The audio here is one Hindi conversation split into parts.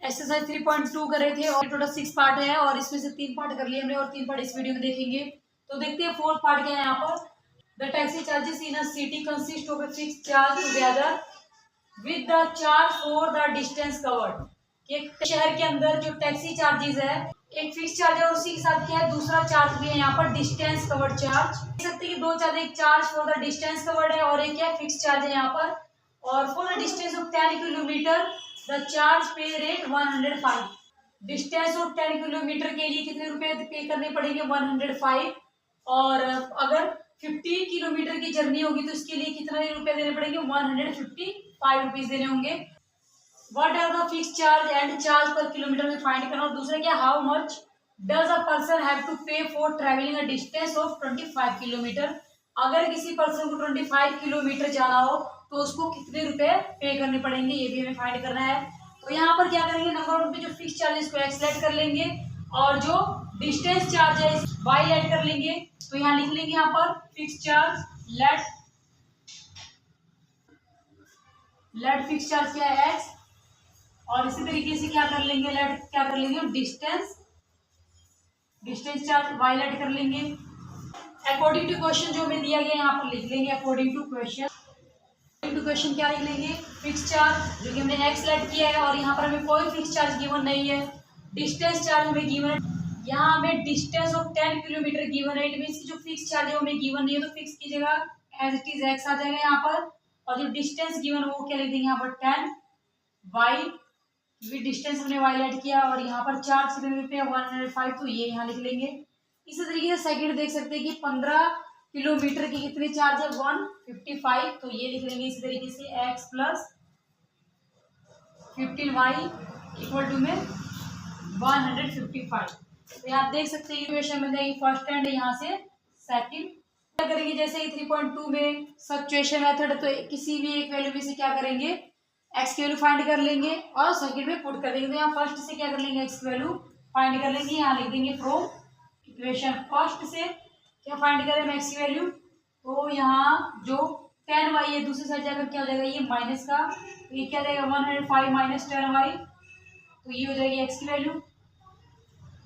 एक्सरसाइज 3.2 कर रहे थे और टोटल 6 पार्ट है और इसमें से 3 पार्ट कर लिए हमने और 3 पार्ट इस वीडियो में देखेंगे। तो देखते हैं 4th पार्ट क्या है यहाँ पर। The taxi charges in a city consist of a fixed charge together with the charge for the distance covered. एक शहर के अंदर जो टैक्सी चार्जेस है एक फिक्स चार्ज है और उसी के साथ क्या है दूसरा चार्ज भी है यहाँ पर डिस्टेंस कवर्ड चार्ज। देख सकते हैं कि दो चार्ज, एक charge for the distance covered है और एक क्या फिक्स चार्ज है यहाँ पर। और for the distance of 10 kilometre the charge पे रेट 105। डिस्टेंस ऑफ 10 किलोमीटर के लिए कितने रुपए पे करने पड़ेंगे 105। और अगर 50 किलोमीटर की जर्नी होगी तो इसके लिए कितने रुपए देने पड़ेंगे 155 रुपीज देने होंगे। What are the fix charge and charge per kilometre में फाइंड करना। और दूसरा क्या, how much does a person have to pay for travelling a distance of 25 kilometre. अगर किसी पर्सन को 25 किलोमीटर जाना हो तो उसको कितने रुपए पे करने पड़ेंगे, ये भी हमें फाइंड करना है। तो यहाँ पर क्या करेंगे, नंबर वन पे जो फिक्स चार्जेस को एक्स लेट कर लेंगे और जो डिस्टेंस चार्ज है वाई लेट कर लेंगे। तो यहाँ लिख लेंगे यहाँ पर fix charge let fix charge क्या है एक्स, और इसी तरीके से क्या कर लेंगे लेट क्या कर लेंगे डिस्टेंस चार्ज वाई लेट कर लेंगे। अकॉर्डिंग टू क्वेश्चन जो हमें दिया गया यहाँ पर लिख लेंगे अकॉर्डिंग टू क्वेश्चन क्या लिख लेंगे फिक्स चार्ज जो कि हमने एक्स लेट किया है और यहाँ पर हमें कोई फिक्स चार्ज गिवन नहीं है। डिस्टेंस चार्ज हमें गिवन है, यहाँ हमें डिस्टेंस ऑफ 10 किलोमीटर गिवन है। इट मींस जो फिक्स चार्ज है वो हमें गिवन नहीं है तो फिक्स की जगह एज इट इज एक्स आ जाएगा यहाँ पर। और जो डिस्टेंस गिवन है वो क्या लिख देंगे यहाँ पर 10 वाई, क्योंकि डिस्टेंस हमने वाई लेट किया और यहाँ पर चार्ज कितने रुपये 105 तो ये यहाँ लिख लेंगे। इसी तरीके से सेकंड देख सकते हैं कि 15 किलोमीटर की कितनी चार्ज है 155 तो ये लिख लेंगे इसी तरीके से x plus 15y equal to में 155। तो यहाँ देख सकते हैं इक्वेशन में जाएगी फर्स्ट एंड यहाँ से सेकंड। क्या करेंगे जैसे ही 3.2 में सब्स्टिट्यूशन मेथड, तो किसी भी एक वैल्यू में से क्या करेंगे x की वैल्यू फाइंड कर लेंगे और सेकंड में पुट कर देंगे। तो यहाँ फर्स्ट से क्या कर लेंगे x की वैल्यू फाइंड कर लेंगे, यहाँ लिख देंगे फ्रॉम इक्वेशन फर्स्ट से क्या फाइंड करें x की वैल्यू। तो यहाँ जो 10y है दूसरी साइड जाकर क्या हो जाएगा ये माइनस का, तो ये क्या जाएगा 105 माइनस 10y, तो ये हो जाएगी x की वैल्यू।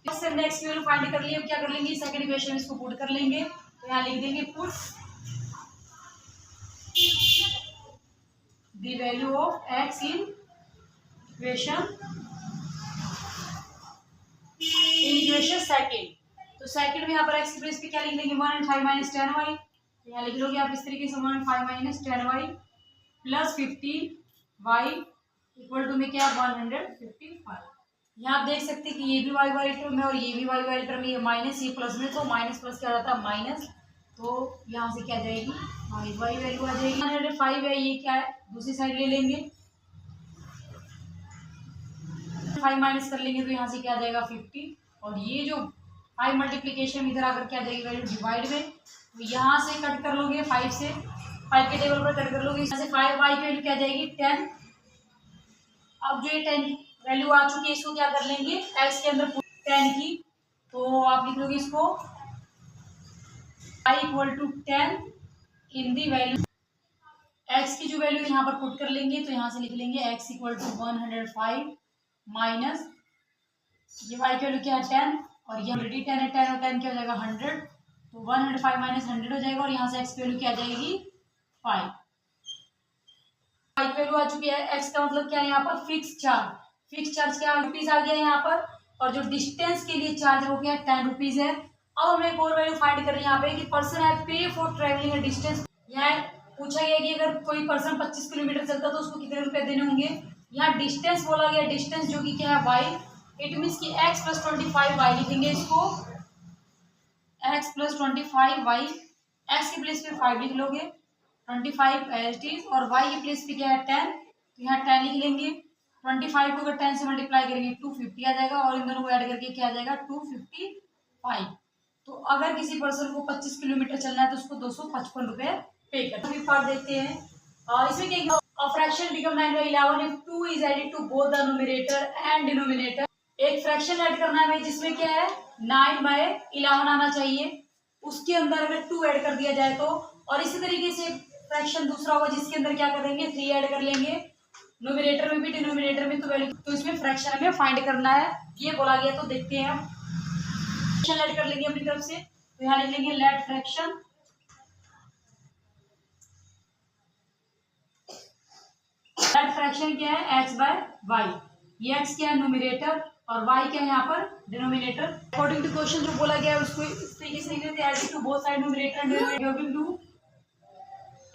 इससे हमने x की वैल्यू फाइंड कर ली। अब क्या कर लेंगे सेकंड इक्वेशन में इसको पुट कर लेंगे। तो यहाँ लिख देंगे put the value of x in equation second. तो सेकंड में यहाँ पर x की प्लेस पे क्या लिख लेंगे 105 माइनस 10y, तो यहाँ लिख लोगे आप इस तरीके से 105 minus 10y plus 15y equal to में क्या 155। यहाँ आप देख सकते हैं कि ये भी y वाले टर्म में और ये भी y वाले टर्म में, ये माइनस ये प्लस में, तो माइनस प्लस क्या रहता है माइनस, तो यहाँ से क्या जाएगी y वैल्यू आ जाएगी 105 है, ये क्या है दूसरी साइड ले लेंगे 5 माइनस कर लेंगे तो यहाँ से क्या आ जाएगा 50। और ये जो 5 मल्टीप्लीकेशन इधर आकर क्या जाएगी वैल्यू डिवाइड में, तो यहाँ से कट कर लोगे 5 से 5 के टेबल पर कट कर लोगे, यहाँ से 5y की वैल्यू क्या जाएगी 10। अब जो ये 10 वैल्यू आ चुकी है इसको क्या कर लेंगे x के अंदर 10 की, तो आप लिख लोगे इसको y equal to 10 in the value x की जो वैल्यू यहाँ पर पुट कर लेंगे। तो यहाँ से लिख लेंगे x इक्वल टू 105 माइनस ये y की वैल्यू क्या है 10 और ये ऑलरेडी 10 है, 10 और 10 क्या हो जाएगा 100, तो 105 माइनस 100 हो जाएगा और यहाँ से x की वैल्यू क्या आ जाएगी 5। y की वैल्यू आ चुकी है, x का मतलब क्या है यहाँ पर फिक्स चार्ज क्या रुपीज आ गया यहाँ पर, और जो डिस्टेंस के लिए चार्ज हो गया 10 रुपीज है। अब हमें एक और वैल्यू फाइंड करनी है यहाँ पे कि पर्सन हैव पे फॉर ट्रेवलिंग अ डिस्टेंस। यहाँ पूछा गया कि अगर कोई पर्सन 25 किलोमीटर चलता तो उसको कितने रुपए देने होंगे। यहाँ डिस्टेंस बोला गया, डिस्टेंस जो कि क्या है y, इट मीन्स कि x प्लस 25y लिखेंगे इसको x प्लस 25y, x की प्लेस पे 5 लिख लोगे 25 एज इट इज और y की प्लेस पे क्या है 10, तो यहाँ 10 लिख लेंगे। 25 को अगर 10 से मल्टीप्लाई करेंगे 250 आ जाएगा और इन दोनों को ऐड करके क्या आ जाएगा 255। तो अगर किसी पर्सन को 25 किलोमीटर चलना है तो उसको 255 रुपए पे करना। अभी पार्ट देखते हैं इसमें क्या fraction become 9 by 11 if 2 is added to both the numerator and denominator। एक फ्रैक्शन ऐड करना है जिसमें क्या है 9/11 आना चाहिए, उसके अंदर अगर 2 ऐड कर दिया जाए तो। और इसी तरीके से फ्रैक्शन दूसरा होगा जिसके अंदर क्या करेंगे 3 ऐड कर लेंगे न्यूमरेटर में भी डिनोमिनेटर में तो वैल्यू, तो इसमें फ्रैक्शन हमें फाइंड करना है, ये बोला गया। तो देखते हैं हम फ्रैक्शन ऐड कर लेंगे अपनी तरफ से। तो यहाँ लिख लेंगे लेट फ्रैक्शन, लेट फ्रैक्शन क्या है, x बाय वाई। ये x क्या है न्यूमरेटर और y क्या है यहाँ पर डिनोमिनेटर। अकॉर्डिंग टू क्वेश्चन जो बोला गया है उसको इस तरीके से लिख लेते हैं, adding to both side numerator and denominator.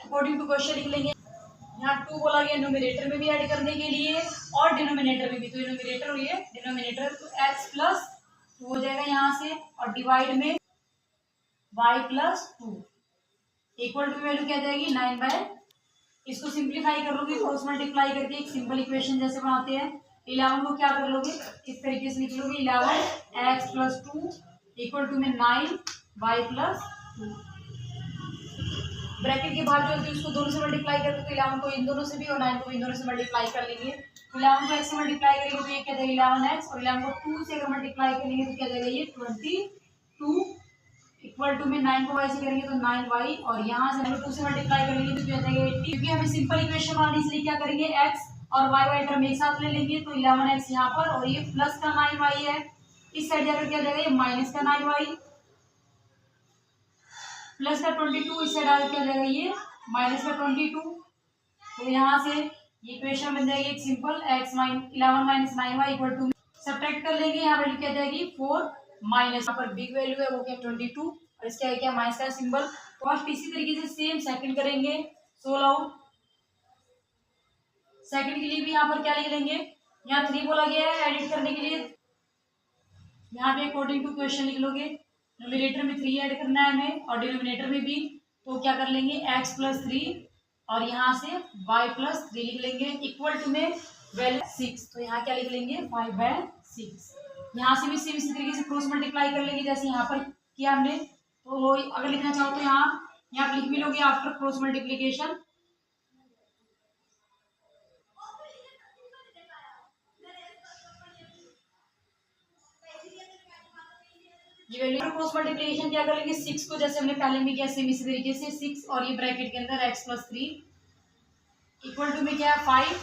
According to question लिख लेंगे, यहाँ 2 बोला गया न्यूमरेटर में भी ऐड करने के लिए और डिनोमिनेटर में भी। तो न्यूमरेटर और ये डिनोमिनेटर, तो x प्लस 2 हो जाएगा यहाँ से, और डिवाइड में y plus 2 equal to value क्या जाएगी 9 बाय, इसको सिंप्लीफाई कर लोगे क्रॉस मल्टीप्लाई करके एक सिंपल इक्वेशन जैसे बनाते हैं। 11 को क्या कर लोगे, इस तरीके से लिख लोगे 11x प्लस 2 इक्वल टू में 9 y प्लस 2। ब्रैकेट के बाद जो है उसको दोनों से मल्टीप्लाई करते तो 11 को इन दोनों से भी और 9 को इन दोनों से मल्टीप्लाई कर लेंगे। 11 को x से मल्टीप्लाई करेंगे तो ये क्या जाएगा 11x, और 11 को 2 से अगर मल्टीप्लाई करेंगे तो क्या जाएगा ये 22 इक्वल टू में 9 को y से करेंगे तो 9y, और यहाँ से 2 से मल्टीप्लाई करेंगे तो क्या जाएगा 80। क्योंकि हमें सिंपल इक्वेशन बनानी इसलिए क्या करेंगे x और y टर्म एक साथ ले लेंगे। तो 11x यहाँ पर, और ये प्लस का 9y है, इस साइड जाकर क्या जाएगा ये माइनस का 9y, प्लस का 22 इस साइड आकर क्या जाएगा ये माइनस का 22। तो यहाँ से ये इक्वेशन बन जाएगी एक simple x 11 minus 9y equal to, subtract कर लेंगे, यहाँ वैल्यू क्या जाएगी 4 माइनस, यहाँ पर बिग वैल्यू है वो क्या 22 और इसका है क्या माइनस का सिंबल। फर्स्ट इसी तरीके से सेम सेकंड करेंगे, सोल्व आउट। सेकंड के लिए भी यहाँ पर क्या लिख लेंगे, यहाँ 3 बोला गया है एडिट करने के लिए, यहाँ पे अकॉर्डिंग टू क्वेश्चन लिख लोगे। न्यूमरेटर में 3 ऐड करना है हमें और डिनोमिनेटर में भी, तो क्या कर लेंगे x प्लस 3 और यहाँ से y प्लस 3 लिख लेंगे इक्वल टू में वैल्यू 6। तो यहाँ क्या लिख लेंगे 5 बाय 6। यहाँ से भी सेम इसी तरीके से क्रॉस मल्टीप्लाई कर लेंगे जैसे यहाँ पर किया हमने। तो अगर लिखना चाहो तो यहाँ पर लिख भी लोगे आफ्टर क्रॉस मल्टीप्लीकेशन। ये वैल्यू क्रॉस मल्टीप्लिकेशन क्या कर लेंगे 6 को जैसे हमने पहले में किया सेम इसी तरीके से 6 और ये ब्रैकेट के अंदर x प्लस 3 इक्वल टू में क्या है 5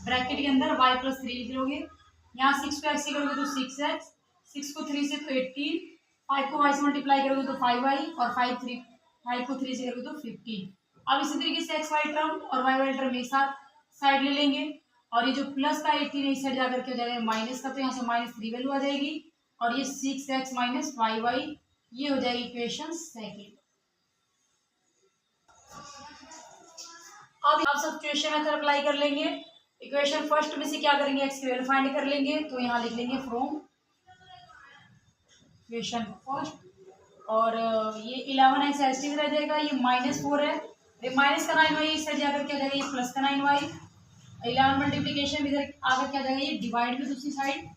ब्रैकेट के अंदर y प्लस 3 लिख लोगे। यहाँ 6 को x से करोगे तो 6x, 6 को 3 से तो 18, 5 को y से मल्टीप्लाई करोगे तो 5y और 5 को 3 से करोगे तो 15। अब इसी तरीके से एक्स वाई टर्म और वाई वाई टर्म एक साथ साइड ले लेंगे और ये जो प्लस का 18 इस साइड जाकर के हो जाएगा माइनस का, तो यहाँ से -3 वैल्यू आ जाएगी और ये 6x माइनस 5y, ये हो जाएगी इक्वेशन सेकेंड। अब आप सब्स्टिट्यूशन मेथड अप्लाई कर लेंगे। इक्वेशन फर्स्ट में से क्या करेंगे x की वैल्यू फाइंड कर लेंगे, तो यहाँ लिख लेंगे फ्रॉम इक्वेशन फर्स्ट और ये 11x ऐसे रह जाएगा, ये -4 है, ये माइनस का 9y इस साइड जाकर क्या जाएगा ये प्लस का 9y, 11 मल्टीप्लीकेशन इधर आकर क्या जाएगा ये डिवाइड में दूसरी साइड,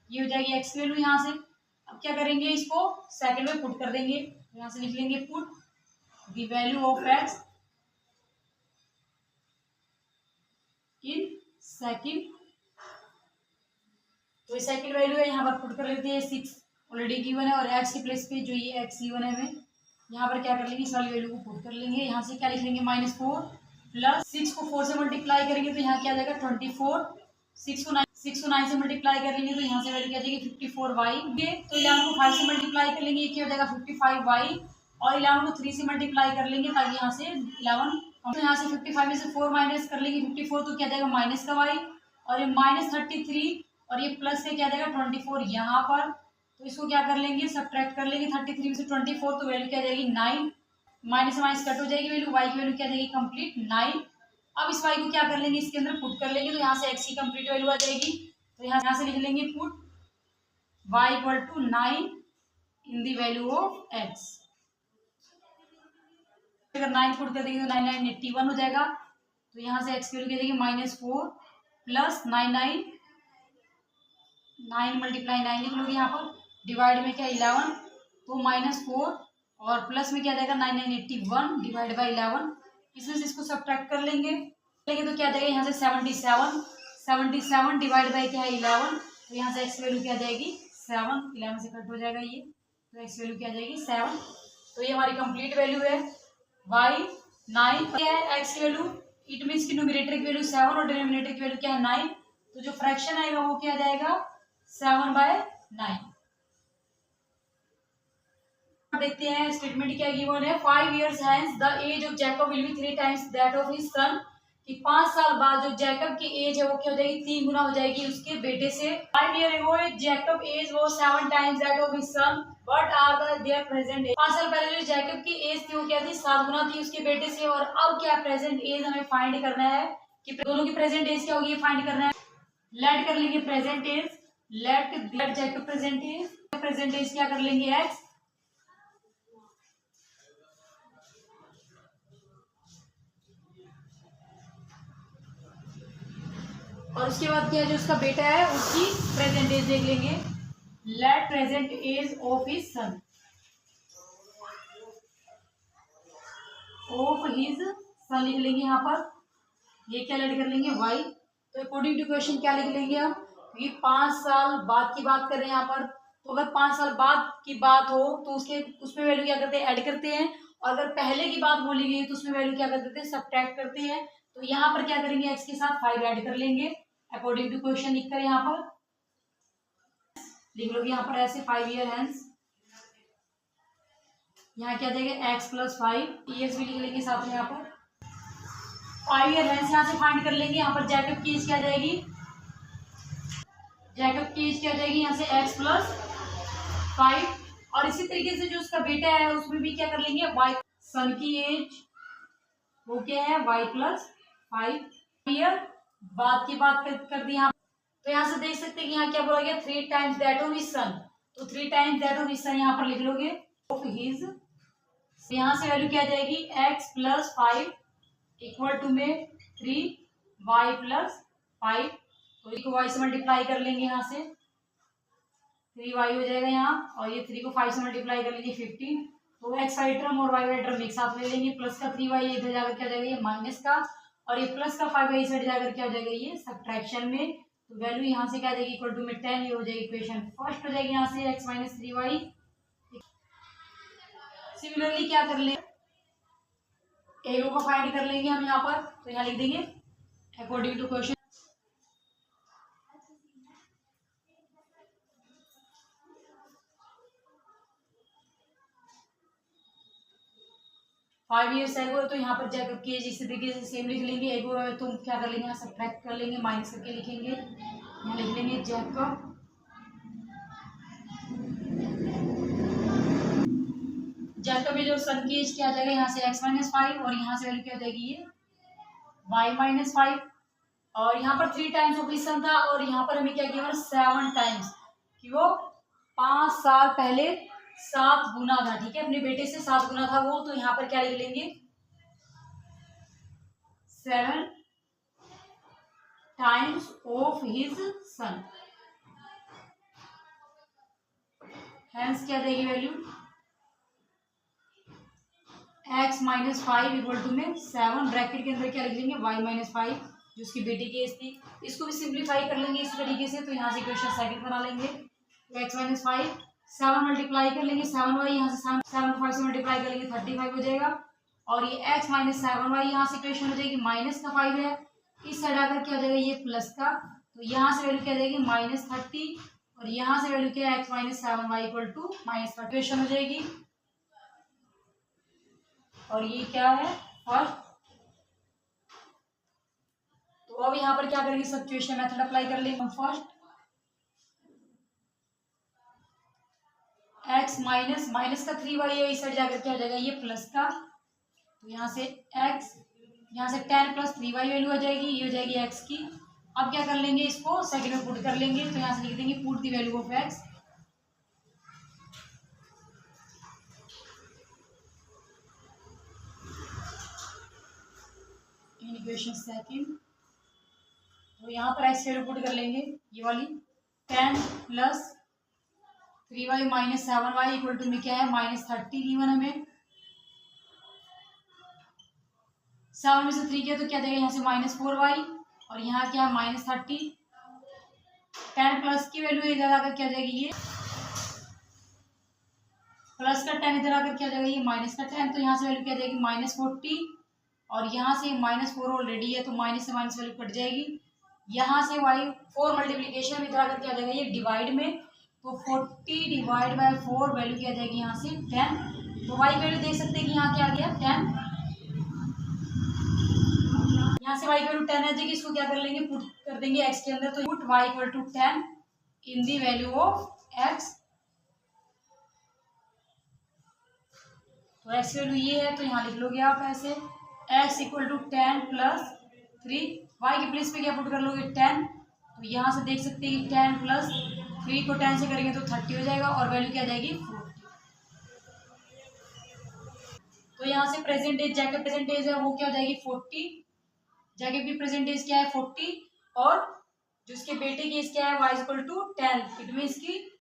ये हो जाएगी x की वैल्यू यहाँ से। अब क्या करेंगे इसको सेकंड में पुट कर देंगे, यहाँ से लिख लेंगे put the value of x in second. तो सेकंड वैल्यू है यहाँ पर पुट कर लेते हैं 6 ऑलरेडी गिवन है और x के प्लेस पे जो ये x गिवन है हमें, यहाँ पर क्या कर लेंगे इस वाली वैल्यू को पुट कर लेंगे। यहाँ से क्या लिख लेंगे -4 प्लस 6 को 4 से मल्टीप्लाई करेंगे तो यहाँ क्या आ जाएगा 24, 6 को 9 से मल्टीप्लाई कर लेंगे तो यहाँ से वैल्यू क्या जाएगी 54y। तो 11 को 5 से मल्टीप्लाई कर लेंगे, ये क्या हो जाएगा 55y और 11 को 3 से मल्टीप्लाई कर लेंगे ताकि यहाँ से 11, तो यहाँ से 55 में से 4 माइनस कर लेंगे 54, तो क्या जाएगा माइनस का y और ये -33 और ये प्लस से क्या जाएगा 24 यहाँ पर। तो इसको क्या कर लेंगे सब्ट्रैक्ट कर लेंगे 33 में से 24, तो वैल्यू क्या जाएगी 9, माइनस से माइनस कट हो जाएगी वैल्यू, y की वैल्यू क्या जाएगी कंप्लीट 9। अब इस y को क्या कर लेंगे इसके अंदर पुट कर लेंगे, तो यहाँ से x की कंप्लीट वैल्यू आ जाएगी। तो यहाँ से लिख लेंगे put y equal to 9 in the value of x। अगर 9 पुट कर देंगे तो 9 9 81 हो जाएगा। तो यहाँ से x की वैल्यू क्या जाएगी -4 प्लस 9 मल्टीप्लाई 9 लिख लोगे यहाँ पर, डिवाइड में क्या 11, तो -4 और प्लस में क्या जाएगा 9 9 81 डिवाइड बाई 11, इसमें से इसको सब्ट्रैक्ट कर लेंगे तो क्या जाएगा यहाँ से 77 डिवाइड बाई क्या है 11, तो यहाँ से x वैल्यू क्या जाएगी 7, 11 से कट हो जाएगा ये, तो x वैल्यू क्या जाएगी 7। तो ये हमारी कंप्लीट वैल्यू है y 9 क्या है x की वैल्यू इट मीन्स की न्यूमरेटर की वैल्यू 7 और डिनोमिनेटर की वैल्यू क्या है 9, तो जो फ्रैक्शन आएगा वो क्या जाएगा 7/9। देखते हैं स्टेटमेंट क्या गिवन है। 5 years hence the age of Jacob will be 3 times that of his son, कि 5 साल बाद जो जैकब की एज है वो क्या हो जाएगी 3 गुना हो जाएगी उसके बेटे से। 5 years ago जैकब एज वो 7 times that of his son, what are the their present age. 5 साल पहले जो जैकब की एज थी वो क्या थी 7 गुना थी उसके बेटे से, और अब क्या प्रेजेंट एज हमें फाइंड करना है कि दोनों की प्रेजेंट एज क्या होगी फाइंड करना है। लेट कर लेंगे present age, let Jacob present age क्या कर लेंगे एक्स, और उसके बाद क्या जो उसका बेटा है उसकी प्रेजेंट एज देख लेंगे। Let present age of his son, of his son लिख लेंगे यहाँ पर, ये क्या लेट कर लेंगे वाई। तो अकॉर्डिंग टू क्वेश्चन क्या लिख लेंगे हम, क्योंकि 5 साल बाद की बात कर रहे हैं यहाँ पर, तो अगर 5 साल बाद की बात हो तो उसके उसमें वैल्यू क्या करते हैं ऐड करते हैं, और अगर पहले की बात बोली गई तो उसमें वैल्यू क्या कर देते हैं सब्ट्रैक्ट करते हैं। तो यहाँ पर क्या करेंगे एक्स के साथ 5 ऐड कर लेंगे अकॉर्डिंग टू क्वेश्चन लिख कर, यहाँ पर लिख लोगे यहाँ पर ऐसे 5 years hence, यहाँ क्या देंगे x + 5 ईयर्स भी लिख लेंगे साथ में यहाँ पर 5 years hence यहाँ से फाइंड कर लेंगे। यहाँ पर जैकब की एज क्या जाएगी, जैकब की एज क्या जाएगी यहाँ से x + 5, और इसी तरीके से जो उसका बेटा है उसमें भी क्या कर लेंगे y, सन की एज वो क्या है y + 5 ईयर बाद की बात कर दी यहाँ। तो यहाँ से देख सकते हैं कि यहाँ क्या बोला गया 3 times दैट ऑफ हिज सन, तो 3 times दैट ऑफ हिज सन यहाँ पर लिख लोगे ऑफ हिज, यहाँ से वैल्यू क्या जाएगी x + 5 इक्वल टू में 3y + 5, तो इसको y से मल्टीप्लाई कर लेंगे, यहाँ से 3y हो जाएगा यहाँ, और ये 3 को 5 से मल्टीप्लाई कर लेंगे 15, तो x वाई टर्म और y वाई टर्म एक साथ ले लेंगे, प्लस का 3y इधर जाकर क्या जाएगा ये माइनस का, और ये प्लस का 5y इस साइड जाकर क्या हो जाएगा ये सब्ट्रैक्शन में, तो वैल्यू यहाँ से क्या जाएगी इक्वल टू में 10, ये हो जाएगी इक्वेशन फर्स्ट हो जाएगी यहाँ से x - 3y। सिमिलरली क्या कर लेंगे ए को फाइंड कर लेंगे हम यहाँ पर, तो यहाँ लिख देंगे according to question. Five years ago, तो यहाँ पर जैकब की एज इसी तरीके से सेम लिख लेंगे, एगो है तो क्या कर लेंगे यहाँ सब्ट्रैक्ट कर लेंगे, माइनस करके लिखेंगे, यहाँ लिख लेंगे जैकब में जो सन की एज क्या आ जाएगा यहाँ से x - 5, और यहाँ से वैल्यू क्या आ जाएगी ये y - 5, और यहाँ पर 3 times ऑफ सन था, और यहाँ पर हमें क्या किया 7 times, कि वो 5 साल पहले 7 गुना था, ठीक है अपने बेटे से 7 गुना था वो, तो यहाँ पर क्या लिख लेंगे 7 times of his sun, hence क्या देगी वैल्यू x - 5 इक्वल टू में 7, ब्रैकेट के अंदर क्या लिख लेंगे y - 5 जो उसकी बेटी की एज थी, इसको भी सिंप्लीफाई कर लेंगे इस तरीके से, तो यहाँ से इक्वेशन सेकंड बना लेंगे, तो x - 5 7 मल्टीप्लाई कर लेंगे 7y, यहाँ से 7 को 5 से मल्टीप्लाई कर लेंगे 35 हो जाएगा, और ये x - 7y यहाँ से इक्वेशन हो जाएगी माइनस का 5 है, इस साइड आकर क्या हो जाएगा ये प्लस का, तो यहाँ से वैल्यू क्या जाएगी -30, और यहाँ से वैल्यू क्या है x - 7y equal to -30 equation हो जाएगी, और ये क्या है फर्स्ट। तो अब यहाँ पर क्या करेंगे सब्स्टिट्यूशन मेथड अप्लाई कर लेंगे हम फर्स्ट, x माइनस का 3y है, इस साइड जाकर क्या हो जाएगा ये प्लस का, तो यहाँ से x, यहाँ से 10 + 3y वैल्यू हो जाएगी, ये हो जाएगी x की। अब क्या कर लेंगे इसको सेकंड में पुट कर लेंगे, तो यहाँ से लिख देंगे put the value of x, in equation second, तो यहाँ पर x वैल्यू पुट कर लेंगे ये वाली 10 + 3y - 7y इक्वल टू में क्या है -30 गिवन हमें, 7 में से 3 किया तो क्या देगा यहाँ से -4y, और यहाँ क्या है -30, 10 प्लस की वैल्यू इधर आकर क्या जाएगी ये प्लस का 10 इधर आकर क्या जाएगा ये माइनस का 10, तो यहाँ से वैल्यू क्या जाएगी -40, और यहाँ से -4 ऑलरेडी है तो माइनस से माइनस वैल्यू कट जाएगी। यहाँ से y 4 मल्टीप्लीकेशन में इधर करके आ जाएगा ये डिवाइड में, तो 40 डिवाइड बाय 4 वैल्यू क्या आ जाएगी यहाँ से 10। तो y वैल्यू देख सकते हैं कि यहाँ क्या आ गया 10। यहाँ से y वैल्यू 10 आ जाएगी, इसको क्या कर लेंगे पुट कर देंगे x के अंदर, तो put y equal to 10 in the value of x। तो x वैल्यू ये है तो यहाँ लिख लोगे आप ऐसे x equal to 10 plus 3, y के प्लेस पे क्या पुट कर लोगे 10, तो यहाँ से देख सकते हैं कि 10 प्लस 3 को 10 से करेंगे तो 30 हो जाएगा और वैल्यू क्या आ जाएगी 40। तो यहाँ से present age Jacob present age है वो क्या हो जाएगी 40, जैकब की प्रेजेंट एज क्या है 40 और जिसके बेटे की एज क्या है y equal to 10, it means की